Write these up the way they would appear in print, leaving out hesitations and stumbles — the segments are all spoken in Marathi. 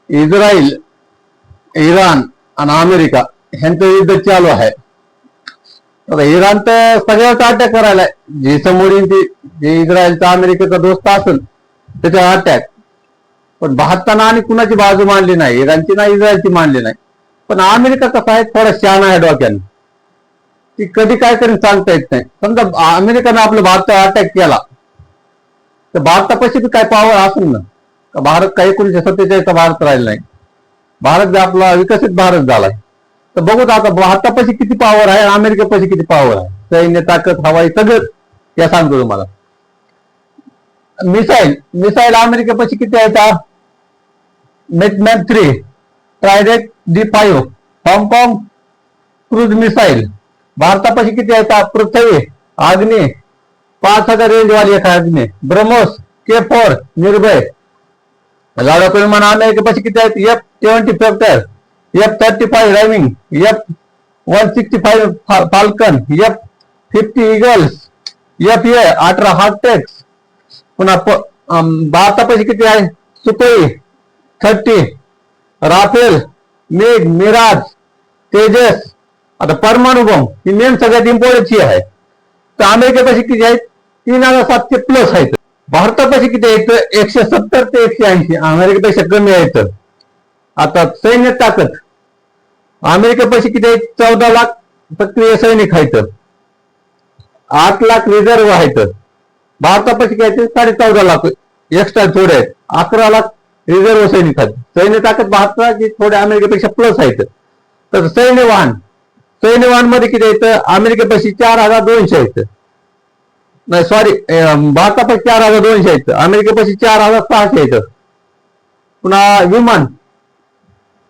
इस्रायल, इराण आणि अमेरिका ह्यांचं युद्ध चालू आहे. आता इराण तर सगळ्याच अटॅक करायला, जे समोर जे इस्रायलचा अमेरिकेचा दोस्त असेल त्याच्या अटॅक. पण भारतानं आणि कुणाची बाजू मांडली नाही, इराणची नाही इस्रायलची मांडली नाही. पण अमेरिका कसा आहे, थोडा शहाणा आहे डोक्यानं, ती कधी काय करेल सांगता येत नाही. समजा अमेरिकेनं आपल्या भारतावर अटॅक केला तर भारतापाशी बी काय पॉवर असेल ना. भारत काही 1947चा भारत राहिला नाही. भारत आपला विकसित भारत झालाय. तर बघूत आता भारतापाशी किती पॉवर आहे, अमेरिकेपाशी किती पॉवर आहे, सैन्य ताकद, हवाई सगळं या सांगतो तुम्हाला. मिसाईल अमेरिकेपाशी किती आहेत? मॅक 3, ट्रायडेंट D5, हाँगकाँग क्रूज मिसाईल. भारतापाशी किती आहेत? पृथ्वी, अग्नी 5000 रेंजवाली एक अग्नी, ब्रह्मोस, K4, निर्भय. लढाऊ विमान अमेरिकेपाशी किती आहेत? F-70 factor, F-35 rhyming, F-165 falcon, F-50 eagles, F-18 हार्टेक्स. पुन्हा भारतापाशी किती आहे? सुखोई 30, राफेल, मेघ, मिराज, तेजस. आता परमाणु बॉम्ब ही मेन सगळ्यात इम्पॉर्टंटची आहे. तर अमेरिकेपाशी किती आहेत? 3700 प्लस आहेत. भारतापाशी किती आहेत? 170 ते 180, अमेरिकेपेक्षा कमी आहेत. आता सैन्य ताकद अमेरिकेपाशी किती आहेत? 14 लाख सक्रिय सैनिक आहेत, 8 लाख रिझर्व्ह आहेत. भारतापाशी काय 14.5 लाख एक्स्ट्रा थोडे आहेत, 11 लाख रिझर्व्ह सैनिक आहेत. सैन्य ताकद भारताची थोडे अमेरिकेपेक्षा प्लस आहेत. तर सैन्यवाहन मध्ये किती आहेत? अमेरिकेपाशी 4200 आहेत. नाही सॉरी, भारतापाशी 4200 आहेत, अमेरिकेपाशी 4600 आहेत. पुन्हा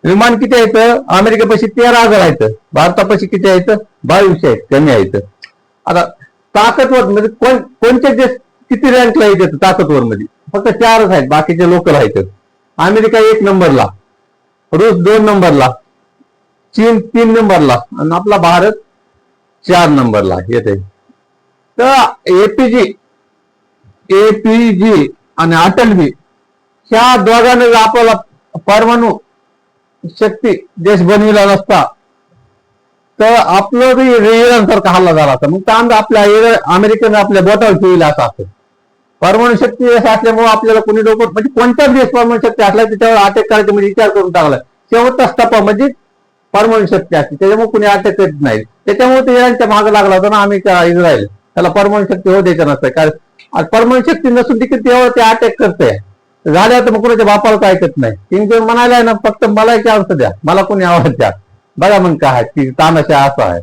विमान किती आहेत? अमेरिकेपाशी 13000 आहेत, भारतापाशी किती आहेत? 2200 आहेत, कमी आहेत. आता ताकदवर म्हणजे कोणते देश किती रँकला येतात ताकदवर मध्ये? फक्त 4च आहेत, बाकीचे लोकल आहेत. अमेरिका 1 नंबरला, रूस 2 नंबरला, चीन 3 नंबरला आणि आपला भारत 4 नंबरला येते. तर एपीजी आणि अटलजी ह्या दोघांनी आपल्याला परमाणु शक्ती देश बनविला नसता तर आपलं बी इराण सारखा हल्ला झाला असता. मग तर आपल्या अमेरिकेने आपल्या बोटावर ठेवला असा असतं. परमाणु शक्ती असल्यामुळे आपल्याला कोणी लोक म्हणजे कोणत्याच देश परमाणु शक्ती असला त्याच्यावर अटॅक करायचा म्हणजे विचार करून टाकला. शेवटचा टप्पा म्हणजे परमाणु शक्ती असते, त्याच्यामुळे कुणी अटॅक करत नाही. त्याच्यामुळे ते इराणच्या मागे लागला होता ना अमेरिका, इस्रायल. त्याला परमाणु शक्ती हो द्यायचं नसतं, कारण परमाणु शक्ती नसून देखील तेव्हा ते अटॅक करते. झाल्या तर मग कुणाच्या बापाला ऐकत नाही. किंग म्हणायला ना फक्त मला चान्स द्या, मला कोणी आवाज द्या. बघा मग काय की तानाशा असा आहे.